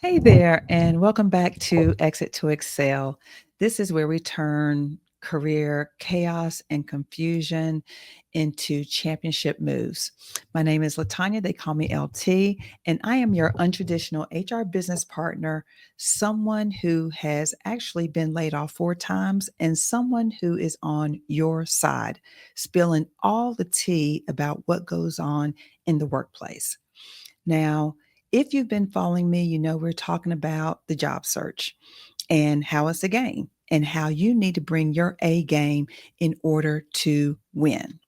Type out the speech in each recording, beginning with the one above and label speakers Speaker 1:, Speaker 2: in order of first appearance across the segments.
Speaker 1: Hey there, and welcome back to Exit to Excel. This is where we turn career chaos and confusion into championship moves. My name is Latanya. They call me LT, and I am your untraditional HR business partner, someone who has actually been laid off 4 times, and someone who is on your side, spilling all the tea about what goes on in the workplace. Now, if you've been following me, you know we're talking about the job search and how it's a game and how you need to bring your A game in order to win.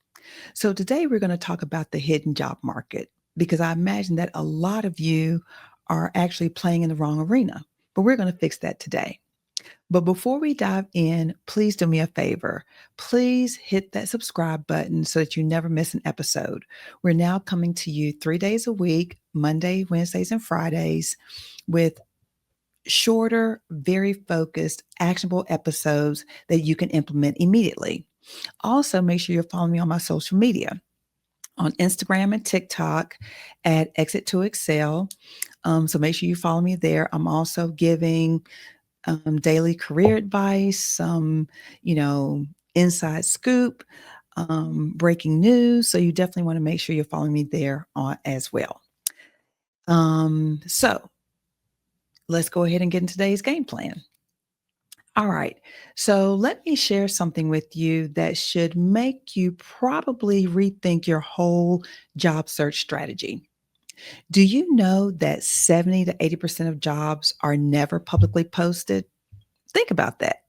Speaker 1: So, today we're going to talk about the hidden job market because I imagine that a lot of you are actually playing in the wrong arena, but we're going to fix that today. But before we dive in, please do me a favor. Please hit that subscribe button so that you never miss an episode. We're now coming to you 3 days a week, Monday, Wednesdays, and Fridays, with shorter, very focused, actionable episodes that you can implement immediately. Also, make sure you're following me on my social media on Instagram and TikTok at Exit to Excel. So make sure you follow me there. I'm also giving daily career advice, some, inside scoop, breaking news. So you definitely want to make sure you're following me there as well. So let's go ahead and get into today's game plan. All right. So let me share something with you that should make you probably rethink your whole job search strategy. Do you know that 70 to 80% of jobs are never publicly posted? Think about that.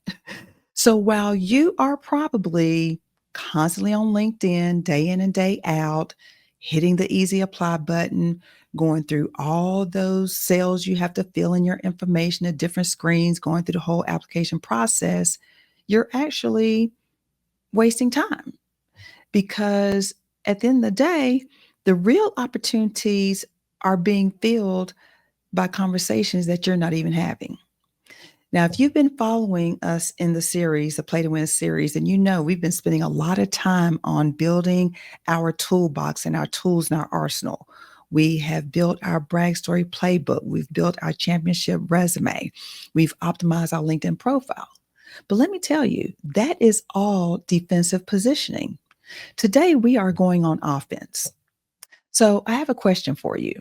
Speaker 1: So while you are probably constantly on LinkedIn day in and day out, hitting the easy apply button, going through all those cells you have to fill in your information at different screens, going through the whole application process, you're actually wasting time because at the end of the day, the real opportunities are being filled by conversations that you're not even having. Now, if you've been following us in the series, the Play to Win series, and you know we've been spending a lot of time on building our toolbox and our tools in our arsenal. We have built our brag story playbook. We've built our championship resume. We've optimized our LinkedIn profile. But let me tell you, that is all defensive positioning. Today, we are going on offense. So I have a question for you.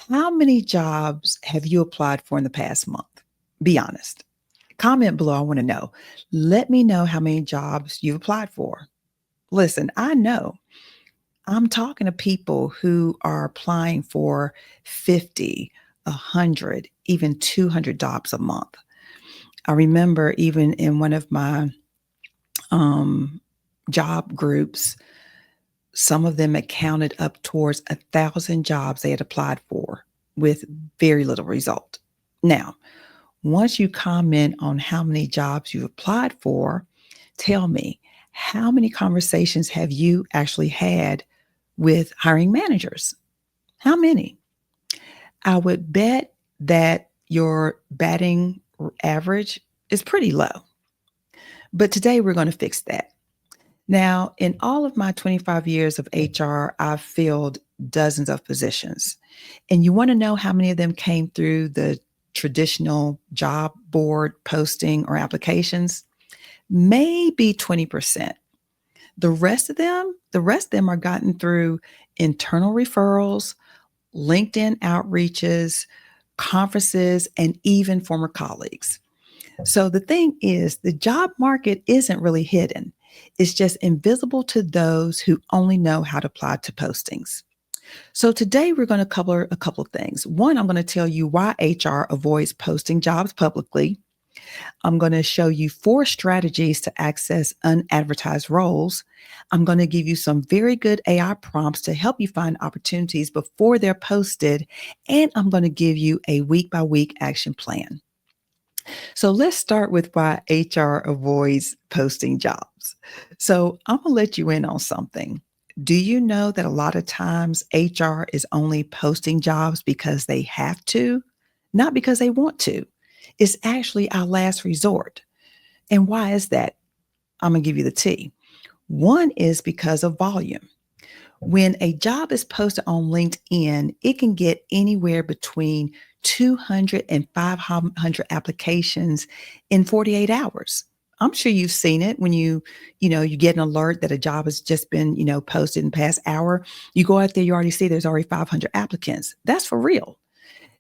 Speaker 1: How many jobs have you applied for in the past month? Be honest. Comment below. I want to know. Let me know how many jobs you've applied for. Listen, I know I'm talking to people who are applying for 50, 100, even 200 jobs a month. I remember even in one of my um, job groups, some of them had counted up towards 1,000 jobs they had applied for with very little result. Now, once you comment on how many jobs you've applied for, tell me how many conversations have you actually had with hiring managers? How many? I would bet that your batting average is pretty low. But today we're going to fix that. Now, in all of my 25 years of HR, I've filled dozens of positions. And you want to know how many of them came through the traditional job board posting or applications? Maybe 20%. The rest of them are gotten through internal referrals, LinkedIn outreaches, conferences, and even former colleagues. So the thing is, the job market isn't really hidden. It's just invisible to those who only know how to apply to postings. So today we're going to cover a couple of things. One, I'm going to tell you why HR avoids posting jobs publicly. I'm going to show you 4 strategies to access unadvertised roles. I'm going to give you some very good AI prompts to help you find opportunities before they're posted. And I'm going to give you a week by week action plan. So let's start with why HR avoids posting jobs. So I'm going to let you in on something. Do you know that a lot of times HR is only posting jobs because they have to, not because they want to? It's actually our last resort. And why is that? I'm going to give you the tea. One is because of volume. When a job is posted on LinkedIn, it can get anywhere between 200 and 500 applications in 48 hours. I'm sure you've seen it when you get an alert that a job has just been, posted in the past hour. You go out there, you already see there's already 500 applicants. That's for real.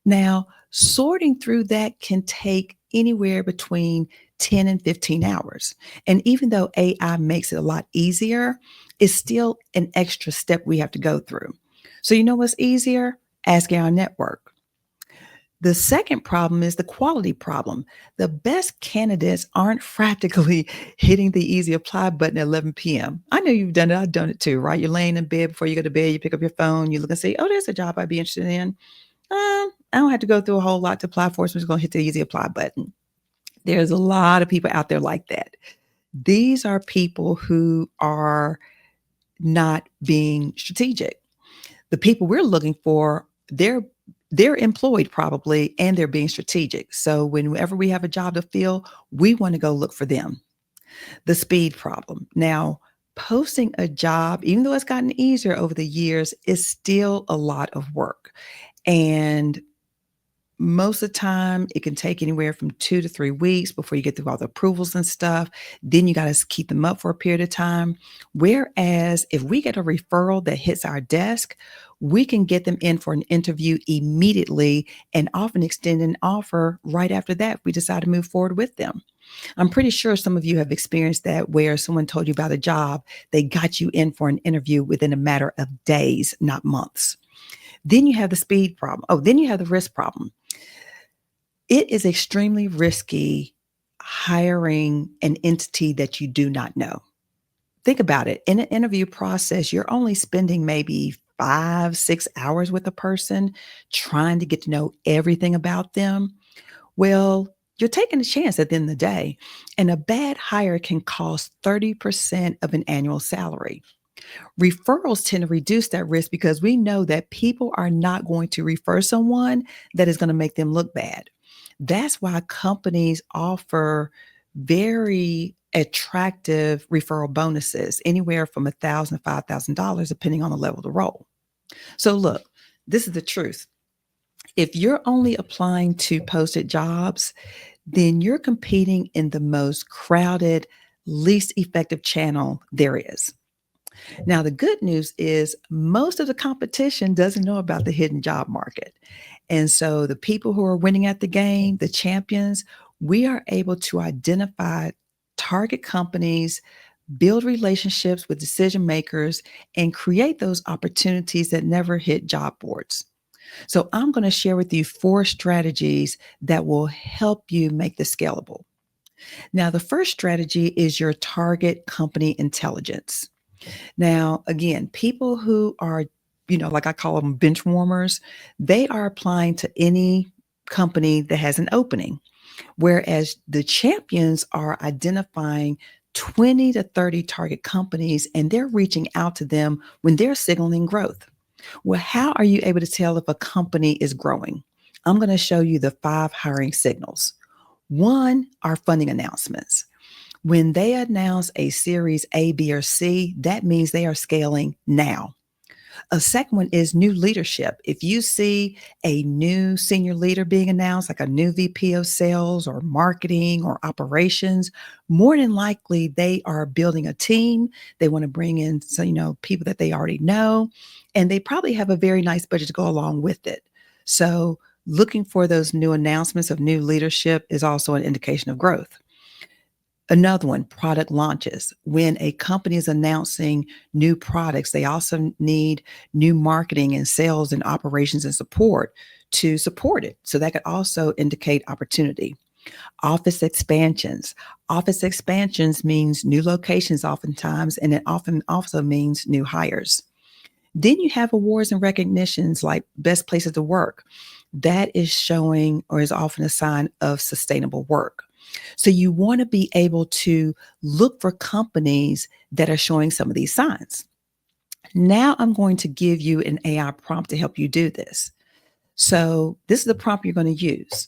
Speaker 1: Now, sorting through that can take anywhere between 10 and 15 hours. And even though AI makes it a lot easier, it's still an extra step we have to go through. So, you know what's easier? Asking our network. The second problem is the quality problem. The best candidates aren't practically hitting the easy apply button at 11 p.m. I know you've done it. I've done it too, right? You're laying in bed before you go to bed. You pick up your phone. You look and say, oh, there's a job I'd be interested in. I don't have to go through a whole lot to apply for it. So I'm just going to hit the easy apply button. There's a lot of people out there like that. These are people who are not being strategic. The people we're looking for, they're employed probably and they're being strategic. So whenever we have a job to fill, we want to go look for them. The speed problem. Now, posting a job, even though it's gotten easier over the years, is still a lot of work. And most of the time, it can take anywhere from 2 to 3 weeks before you get through all the approvals and stuff. Then you got to keep them up for a period of time. Whereas if we get a referral that hits our desk, we can get them in for an interview immediately and often extend an offer right after that if we decide to move forward with them. I'm pretty sure some of you have experienced that where someone told you about a job, they got you in for an interview within a matter of days, not months. Then you have the speed problem. Oh, then you have the risk problem. It is extremely risky hiring an entity that you do not know. Think about it. In an interview process, you're only spending maybe 5, 6 hours with a person trying to get to know everything about them. Well, you're taking a chance at the end of the day, and a bad hire can cost 30% of an annual salary. Referrals tend to reduce that risk because we know that people are not going to refer someone that is going to make them look bad. That's why companies offer very attractive referral bonuses, anywhere from $1,000 to $5,000, depending on the level of the role. So, look, this is the truth. If you're only applying to posted jobs, then you're competing in the most crowded, least effective channel there is. Now, the good news is most of the competition doesn't know about the hidden job market. And so the people who are winning at the game, the champions, we are able to identify target companies, build relationships with decision makers, and create those opportunities that never hit job boards. So I'm going to share with you 4 strategies that will help you make this scalable. Now, the first strategy is your target company intelligence. Now, again, people who are, like I call them bench warmers, they are applying to any company that has an opening, whereas the champions are identifying 20 to 30 target companies and they're reaching out to them when they're signaling growth. Well, how are you able to tell if a company is growing? I'm going to show you the 5 hiring signals. One are funding announcements. When they announce a series A, B, or C, that means they are scaling now. A second one is new leadership. If you see a new senior leader being announced, like a new VP of sales or marketing or operations, more than likely they are building a team. They want to bring in people that they already know, and they probably have a very nice budget to go along with it. So looking for those new announcements of new leadership is also an indication of growth. Another one, product launches. When a company is announcing new products, they also need new marketing and sales and operations and support to support it. So that could also indicate opportunity. Office expansions. Office expansions means new locations oftentimes, and it often also means new hires. Then you have awards and recognitions like best places to work. That is showing or is often a sign of sustainable work. So you want to be able to look for companies that are showing some of these signs. Now I'm going to give you an AI prompt to help you do this. So this is the prompt you're going to use.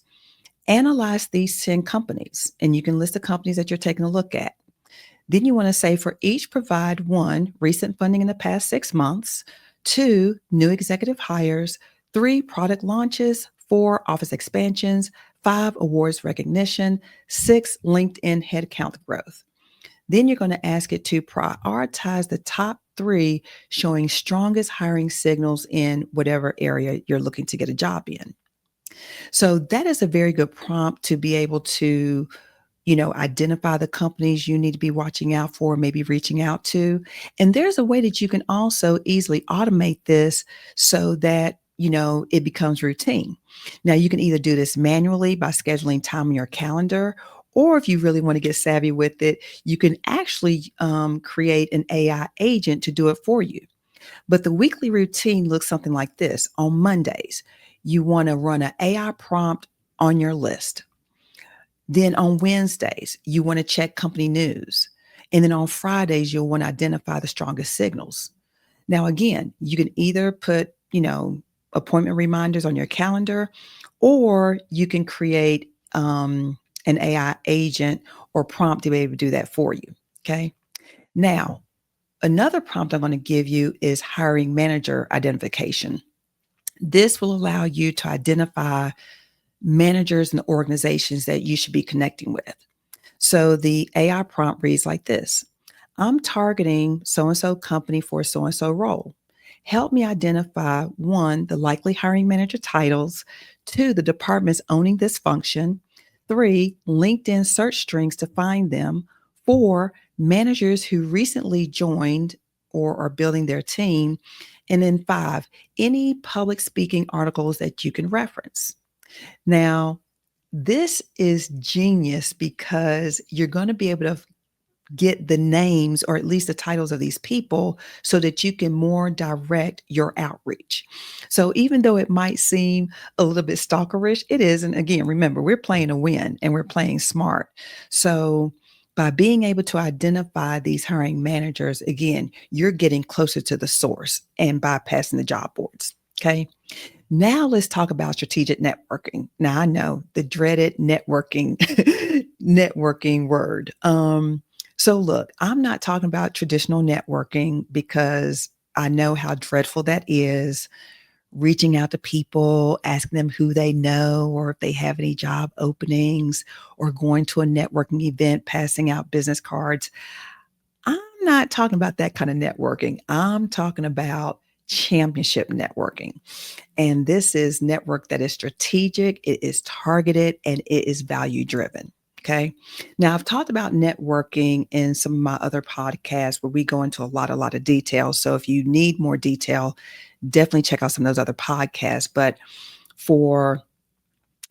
Speaker 1: Analyze these 10 companies, and you can list the companies that you're taking a look at. Then you want to say for each, provide 1, recent funding in the past 6 months, 2, new executive hires, 3, product launches, 4, office expansions, 5, awards recognition, 6, LinkedIn headcount growth. Then you're going to ask it to prioritize the top 3 showing strongest hiring signals in whatever area you're looking to get a job in. So that is a very good prompt to be able to, identify the companies you need to be watching out for, maybe reaching out to. And there's a way that you can also easily automate this so that, it becomes routine. Now, you can either do this manually by scheduling time on your calendar, or if you really want to get savvy with it, you can actually create an AI agent to do it for you. But the weekly routine looks something like this. On Mondays, you want to run an AI prompt on your list. Then on Wednesdays, you want to check company news. And then on Fridays, you'll want to identify the strongest signals. Now, again, you can either put, appointment reminders on your calendar, or you can create an AI agent or prompt to be able to do that for you. Okay. Now, another prompt I'm going to give you is hiring manager identification. This will allow you to identify managers and organizations that you should be connecting with. So the AI prompt reads like this: I'm targeting so and so company for so and so role. Help me identify 1, the likely hiring manager titles, 2, the departments owning this function, 3, LinkedIn search strings to find them, 4, managers who recently joined or are building their team, and then 5, any public speaking articles that you can reference. Now, this is genius because you're going to be able to get the names or at least the titles of these people so that you can more direct your outreach. So even though it might seem a little bit stalkerish, it isn't. Again, remember, we're playing a win and we're playing smart. So by being able to identify these hiring managers, again, you're getting closer to the source and bypassing the job boards. Okay. Now let's talk about strategic networking. Now I know the dreaded networking networking word. So look, I'm not talking about traditional networking because I know how dreadful that is. Reaching out to people, asking them who they know or if they have any job openings, or going to a networking event, passing out business cards. I'm not talking about that kind of networking. I'm talking about championship networking. And this is network that is strategic, it is targeted, and it is value driven. Okay. Now, I've talked about networking in some of my other podcasts where we go into a lot of detail. So if you need more detail, definitely check out some of those other podcasts. But for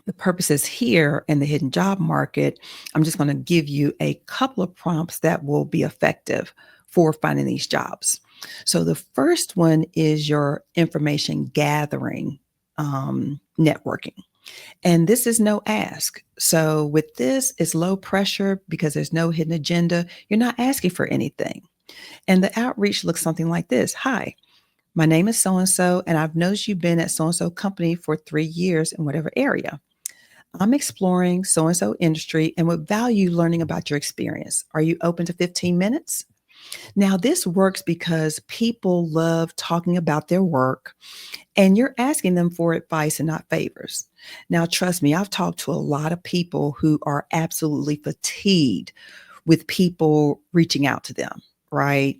Speaker 1: the purposes here in the hidden job market, I'm just going to give you a couple of prompts that will be effective for finding these jobs. So the first one is your information gathering networking. And this is no ask. So with this, it's low pressure because there's no hidden agenda. You're not asking for anything. And the outreach looks something like this. Hi, my name is so and so, and I've noticed you've been at so and so company for 3 years in whatever area. I'm exploring so and so industry and would value learning about your experience. Are you open to 15 minutes? Now, this works because people love talking about their work and you're asking them for advice and not favors. Now, trust me, I've talked to a lot of people who are absolutely fatigued with people reaching out to them, right?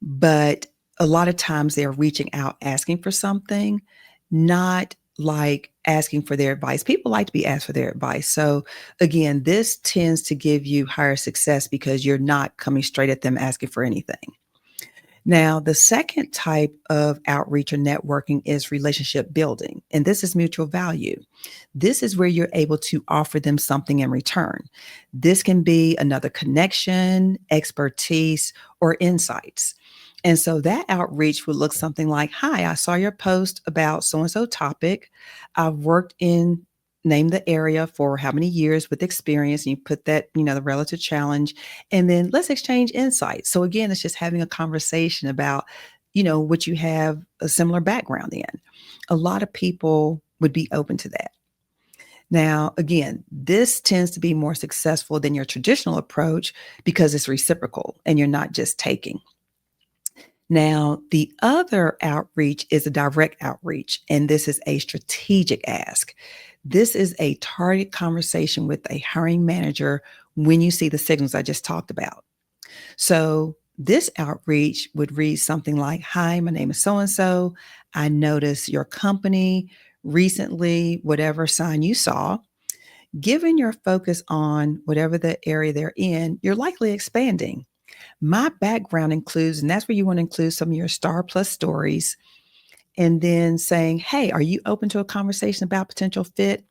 Speaker 1: But a lot of times they're reaching out asking for something, not like asking for their advice. People like to be asked for their advice. So again, this tends to give you higher success because you're not coming straight at them asking for anything. Now, the second type of outreach or networking is relationship building, and this is mutual value. This is where you're able to offer them something in return. This can be another connection, expertise, or insights. And so that outreach would look something like, hi, I saw your post about so and so topic. I've worked in name the area for how many years with experience, and you put that, the relative challenge, and then let's exchange insights. So again, it's just having a conversation about, what you have a similar background in. A lot of people would be open to that. Now, again, this tends to be more successful than your traditional approach because it's reciprocal and you're not just taking. Now, the other outreach is a direct outreach, and this is a strategic ask. This is a target conversation with a hiring manager when you see the signals I just talked about. So, this outreach would read something like, "Hi, my name is so and so. I noticed your company recently, whatever sign you saw. Given your focus on whatever the area they're in, you're likely expanding. My background includes," and that's where you want to include some of your star plus stories, and then saying, "Hey, are you open to a conversation about potential fit?"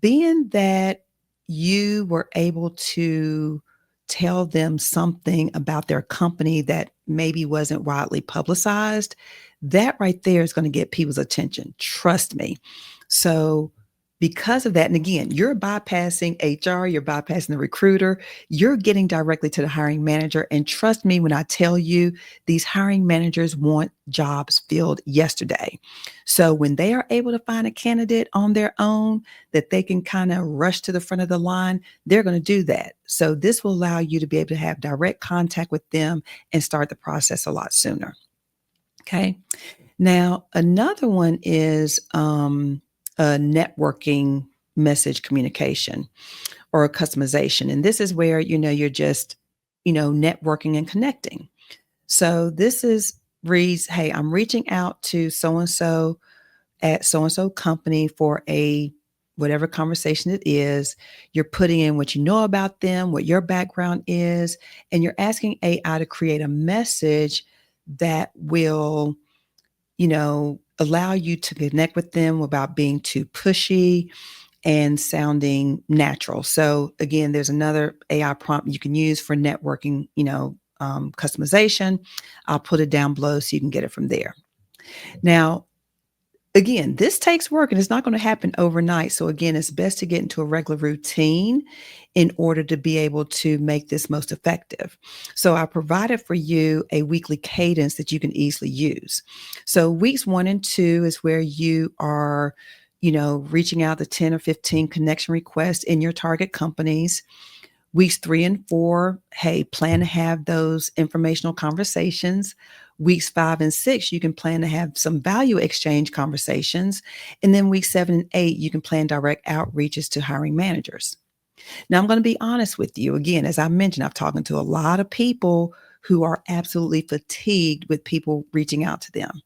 Speaker 1: Being that you were able to tell them something about their company that maybe wasn't widely publicized, that right there is going to get people's attention. Trust me. So, because of that, and again, you're bypassing HR, you're bypassing the recruiter, you're getting directly to the hiring manager. And trust me when I tell you, these hiring managers want jobs filled yesterday. So, when they are able to find a candidate on their own, that they can kind of rush to the front of the line, they're going to do that. So this will allow you to be able to have direct contact with them and start the process a lot sooner. Okay. Now, another one is a networking message communication or a customization. And this is where, you're just, networking and connecting. So this is reads, "Hey, I'm reaching out to so and so at so and so company for a whatever conversation it is." You're putting in what you know about them, what your background is, and you're asking AI to create a message that will, allow you to connect with them without being too pushy and sounding natural. So again, there's another AI prompt you can use for networking, customization. I'll put it down below so you can get it from there. Now, again, this takes work and it's not going to happen overnight. So, again, it's best to get into a regular routine in order to be able to make this most effective. So, I provided for you a weekly cadence that you can easily use. So, weeks 1 and 2 is where you are, reaching out to 10 or 15 connection requests in your target companies. Weeks 3 and 4, hey, plan to have those informational conversations. Weeks 5 and 6, you can plan to have some value exchange conversations. And then week 7 and 8, you can plan direct outreaches to hiring managers. Now, I'm going to be honest with you. Again, as I mentioned, I've talked to a lot of people who are absolutely fatigued with people reaching out to them.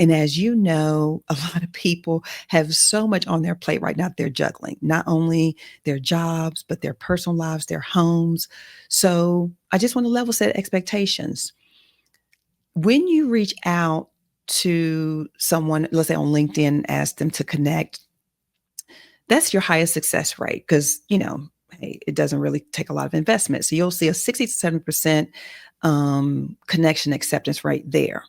Speaker 1: And as you know, a lot of people have so much on their plate right now. They're juggling not only their jobs, but their personal lives, their homes. So I just want to level set expectations. When you reach out to someone, let's say on LinkedIn, ask them to connect, that's your highest success rate because, hey, it doesn't really take a lot of investment. So you'll see a 60 to 7% connection acceptance rate there.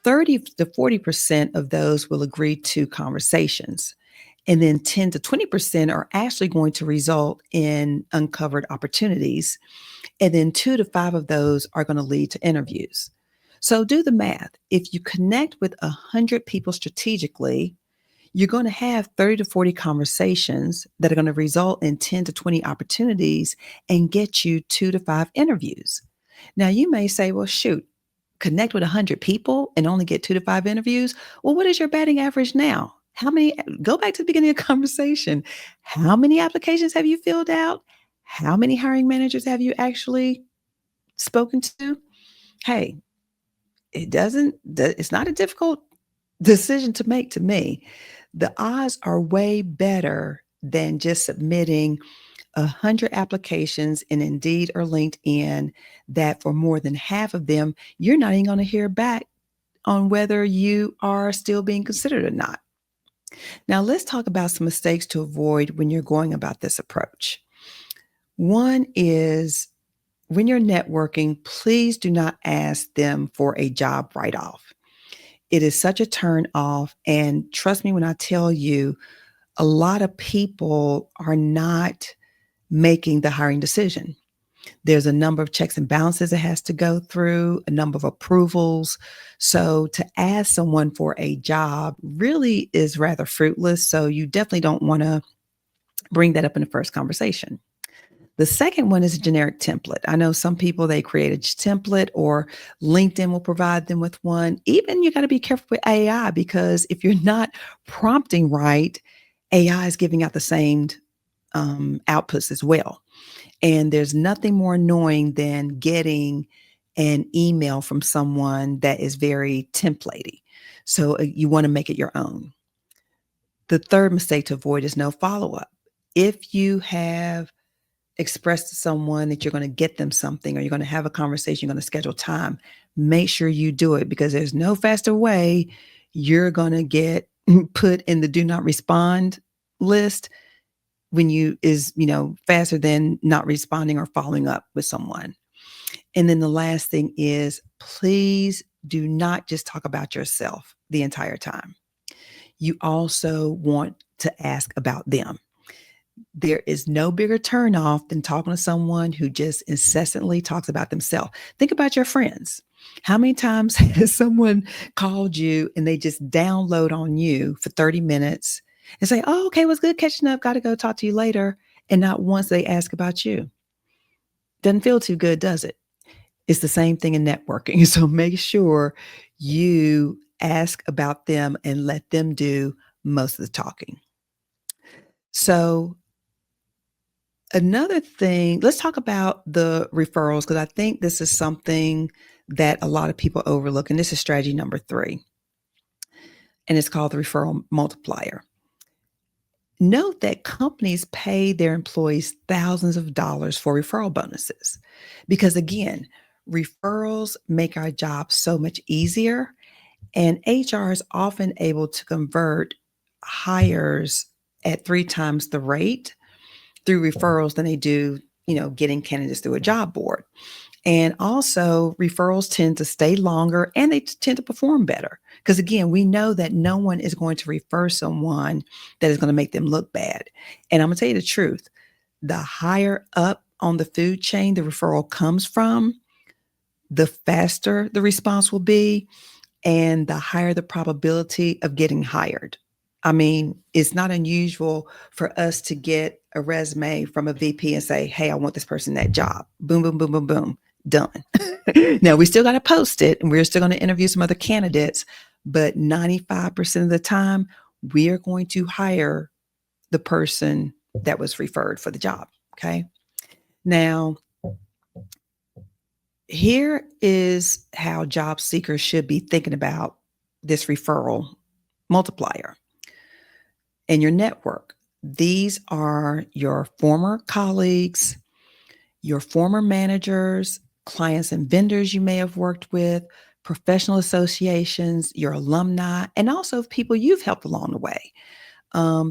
Speaker 1: 30 to 40% of those will agree to conversations. And then 10 to 20% are actually going to result in uncovered opportunities. And then 2 to 5 of those are going to lead to interviews. So do the math. If you connect with 100 people strategically, you're going to have 30 to 40 conversations that are going to result in 10 to 20 opportunities and get you 2 to 5 interviews. Now, you may say, well, shoot, connect with 100 people and only get 2 to 5 interviews. Well, what is your batting average now? How many, go back to the beginning of the conversation. How many applications have you filled out? How many hiring managers have you actually spoken to? Hey, it's not a difficult decision to make to me. The odds are way better than just submitting 100 applications in Indeed or LinkedIn that for more than half of them, you're not even going to hear back on whether you are still being considered or not. Now, let's talk about some mistakes to avoid when you're going about this approach. One is when you're networking, please do not ask them for a job write off. It is such a turn off. And trust me when I tell you, a lot of people are not making the hiring decision. There's a number of checks and balances it has to go through, a number of approvals. So to ask someone for a job really is rather fruitless. So you definitely don't want to bring that up in the first conversation. The second one is a generic template. I know some people, they create a template or LinkedIn will provide them with one. Even you got to be careful with AI because if you're not prompting right, AI is giving out the same outputs as well. And there's nothing more annoying than getting an email from someone that is very templatey. So you want to make it your own. The third mistake to avoid is no follow up. If you have expressed to someone that you're going to get them something or you're going to have a conversation, you're going to schedule time, make sure you do it because there's no faster way you're going to get put in the do not respond list when faster than not responding or following up with someone. And then the last thing is please do not just talk about yourself the entire time. You also want to ask about them. There is no bigger turnoff than talking to someone who just incessantly talks about themselves. Think about your friends. How many times has someone called you and they just download on you for 30 minutes and say, oh, okay, was good catching up. Got to go talk to you later. And not once they ask about you. Doesn't feel too good, does it? It's the same thing in networking. So make sure you ask about them and let them do most of the talking. So another thing, let's talk about the referrals because I think this is something that a lot of people overlook. And this is strategy number 3. And it's called the referral multiplier. Note that companies pay their employees thousands of dollars for referral bonuses because, again, referrals make our job so much easier. And HR is often able to convert hires at 3 times the rate through referrals than they do, getting candidates through a job board. And also referrals tend to stay longer and they tend to perform better. Because again, we know that no one is going to refer someone that is going to make them look bad. And I'm going to tell you the truth. The higher up on the food chain the referral comes from, the faster the response will be and the higher the probability of getting hired. I mean, it's not unusual for us to get a resume from a VP and say, hey, I want this person that job. Boom, boom, boom, boom, boom. Done. Now, we still got to post it and we're still going to interview some other candidates, but 95% of the time, we are going to hire the person that was referred for the job. Okay. Now, here is how job seekers should be thinking about this referral multiplier and your network. These are your former colleagues, your former managers, clients and vendors you may have worked with, professional associations, your alumni, and also people you've helped along the way.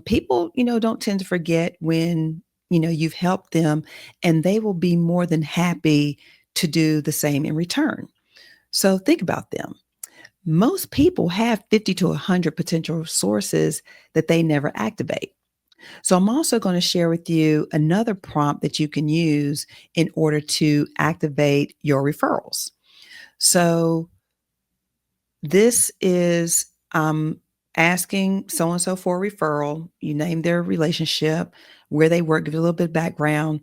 Speaker 1: People, don't tend to forget when, you've helped them, and they will be more than happy to do the same in return. So think about them. Most people have 50 to 100 potential sources that they never activate. So I'm also going to share with you another prompt that you can use in order to activate your referrals. So this is asking so-and-so for a referral. You name their relationship, where they work, give you a little bit of background,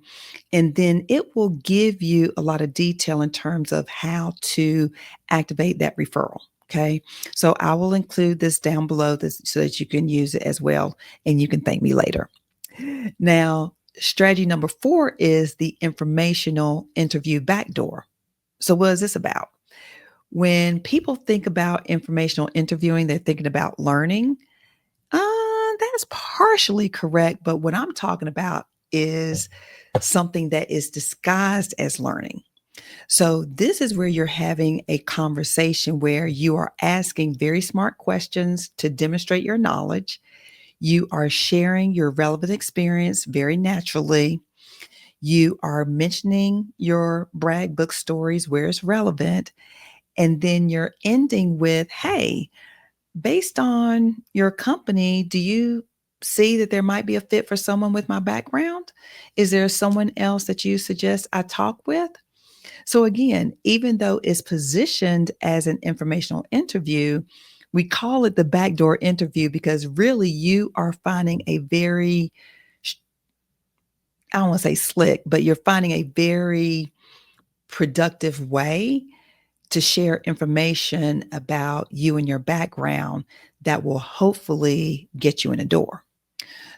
Speaker 1: and then it will give you a lot of detail in terms of how to activate that referral. Okay. So I will include this down below so that you can use it as well and you can thank me later. Now, strategy number 4 is the informational interview backdoor. So what is this about? When people think about informational interviewing, they're thinking about learning. That's partially correct, but what I'm talking about is something that is disguised as learning. So this is where you're having a conversation where you are asking very smart questions to demonstrate your knowledge. You are sharing your relevant experience very naturally. You are mentioning your brag book stories where it's relevant. And then you're ending with, hey, based on your company, do you see that there might be a fit for someone with my background? Is there someone else that you suggest I talk with? So again, even though it's positioned as an informational interview, we call it the backdoor interview because really you are finding a very I don't want to say slick, but you're finding a very productive way to share information about you and your background that will hopefully get you in the door.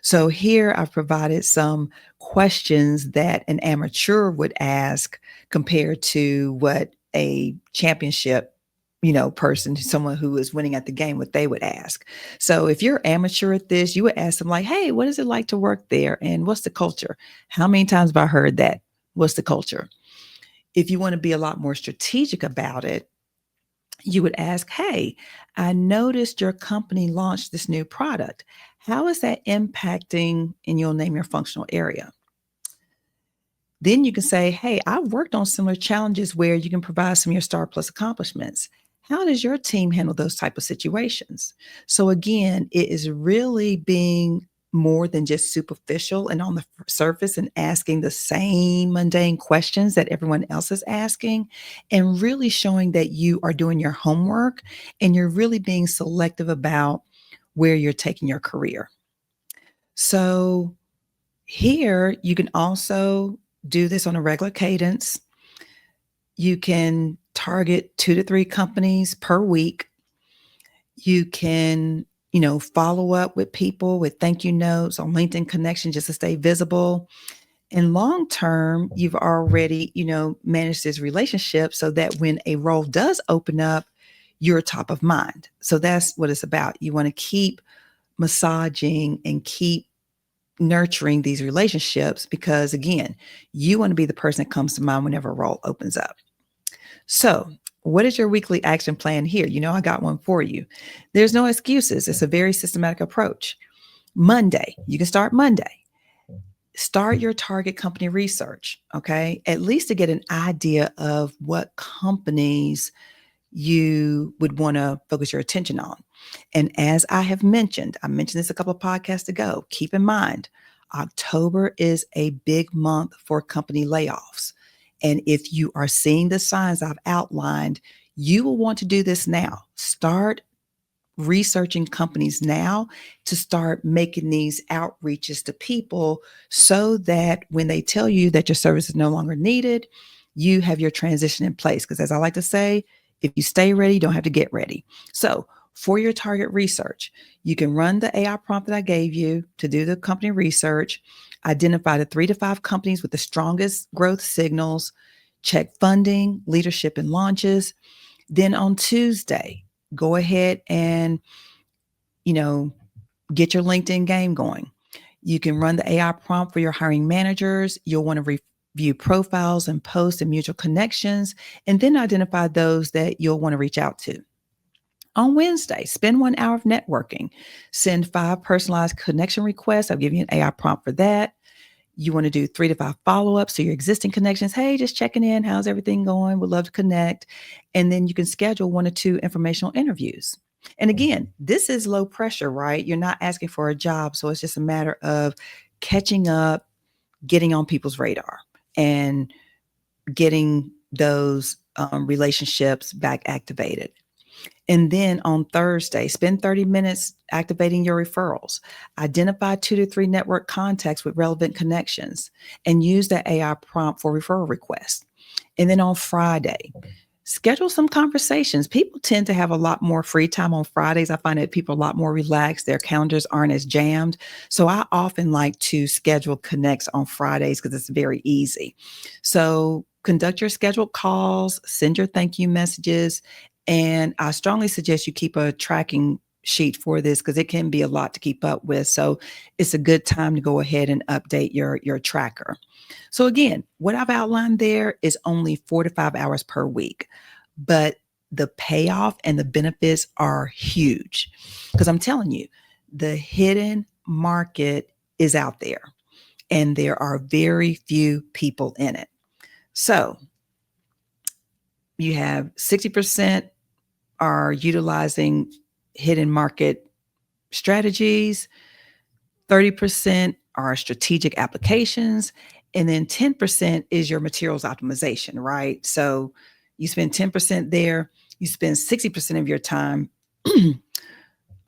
Speaker 1: So here I've provided some questions that an amateur would ask compared to what a championship, person, someone who is winning at the game, what they would ask. So if you're amateur at this, you would ask them like, "Hey, what is it like to work there? And what's the culture?" How many times have I heard that? What's the culture? If you want to be a lot more strategic about it, you would ask, "Hey, I noticed your company launched this new product. How is that impacting?" And you'll name your functional area. Then you can say, "Hey, I've worked on similar challenges where you can provide some of your Star Plus accomplishments. How does your team handle those type of situations?" So again, it is really being more than just superficial and on the surface and asking the same mundane questions that everyone else is asking, and really showing that you are doing your homework and you're really being selective about where you're taking your career. So here, you can also do this on a regular cadence. You can target 2 to 3 companies per week. You can, follow up with people with thank you notes on LinkedIn Connection just to stay visible. And long term, you've already, managed this relationship so that when a role does open up, you're top of mind. So that's what it's about. You want to keep massaging and keep nurturing these relationships because, again, you want to be the person that comes to mind whenever a role opens up. So, what is your weekly action plan here? I got one for you. There's no excuses. It's a very systematic approach. Monday, you can start Monday. Start your target company research, okay? At least to get an idea of what companies you would want to focus your attention on. And as I mentioned this a couple of podcasts ago, keep in mind, October is a big month for company layoffs. And if you are seeing the signs I've outlined, you will want to do this now. Start researching companies now to start making these outreaches to people so that when they tell you that your service is no longer needed, you have your transition in place. Because as I like to say, if you stay ready, you don't have to get ready. So for your target research, you can run the AI prompt that I gave you to do the company research, identify the 3 to 5 companies with the strongest growth signals, check funding, leadership, and launches. Then on Tuesday, go ahead and, you know, get your LinkedIn game going. You can run the AI prompt for your hiring managers. You'll want to review profiles and posts and mutual connections, and then identify those that you'll want to reach out to. On Wednesday, spend 1 hour of networking. Send 5 personalized connection requests. I'll give you an AI prompt for that. You want to do 3 to 5 follow-ups to your existing connections. Hey, just checking in. How's everything going? Would love to connect. And then you can schedule 1 or 2 informational interviews. And again, this is low pressure, right? You're not asking for a job. So it's just a matter of catching up, getting on people's radar, and getting those relationships back activated. And then on Thursday, spend 30 minutes activating your referrals. Identify 2 to 3 network contacts with relevant connections and use that AI prompt for referral requests. And then on Friday, schedule some conversations. People tend to have a lot more free time on Fridays. I find that people are a lot more relaxed. Their calendars aren't as jammed. So I often like to schedule connects on Fridays because it's very easy. So conduct your scheduled calls, send your thank you messages, and I strongly suggest you keep a tracking sheet for this because it can be a lot to keep up with. So it's a good time to go ahead and update your tracker. So again, what I've outlined there is only 4 to 5 hours per week, but the payoff and the benefits are huge because I'm telling you, the hidden market is out there and there are very few people in it. So you have 60% are utilizing hidden market strategies, 30% are strategic applications, and then 10% is your materials optimization, right? So you spend 10% there, you spend 60% of your time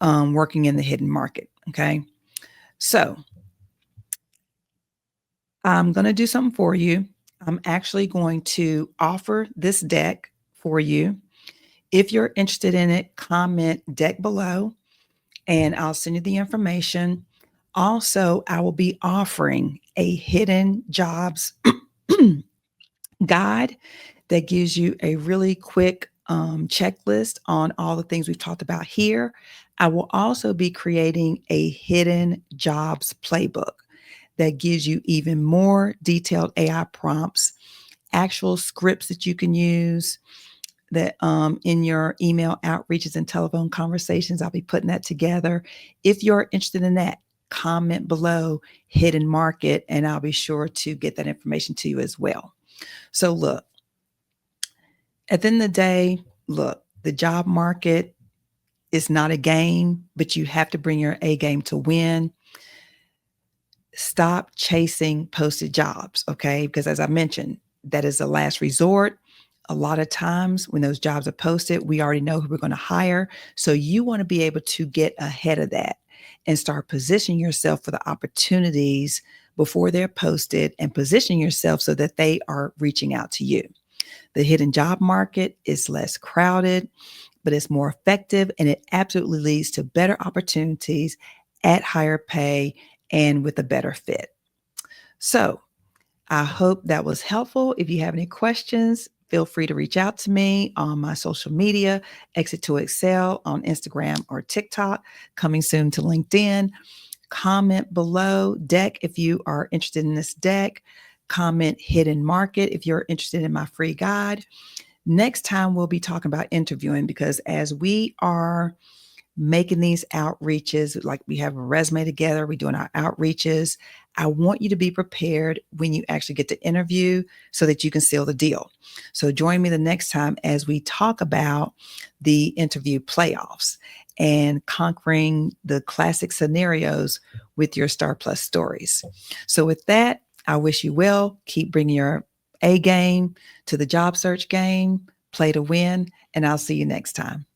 Speaker 1: working in the hidden market, okay? So I'm going to do something for you. I'm actually going to offer this deck for you. If you're interested in it, comment deck below and I'll send you the information. Also, I will be offering a hidden jobs guide that gives you a really quick checklist on all the things we've talked about here. I will also be creating a hidden jobs playbook that gives you even more detailed AI prompts, actual scripts that you can use that in your email outreaches and telephone conversations. I'll be putting that together. If you're interested in that, comment below hidden market and I'll be sure to get that information to you as well. So look, at the end of the day, look, the job market is not a game, but you have to bring your A game to win. Stop chasing posted jobs, okay? Because as I mentioned, that is the last resort. A lot of times when those jobs are posted, we already know who we're going to hire. So you want to be able to get ahead of that and start positioning yourself for the opportunities before they're posted and position yourself so that they are reaching out to you. The hidden job market is less crowded, but it's more effective and it absolutely leads to better opportunities at higher pay and with a better fit. So I hope that was helpful. If you have any questions, feel free to reach out to me on my social media, Exit to Excel on Instagram or TikTok, coming soon to LinkedIn. Comment below deck if you are interested in this deck. Comment hidden market if you're interested in my free guide. Next time, we'll be talking about interviewing because as we are making these outreaches, like we have a resume together, we're doing our outreaches. I want you to be prepared when you actually get to interview so that you can seal the deal. So join me the next time as we talk about the interview playoffs and conquering the classic scenarios with your Star Plus stories. So with that, I wish you well. Keep bringing your A game to the job search game, play to win, and I'll see you next time.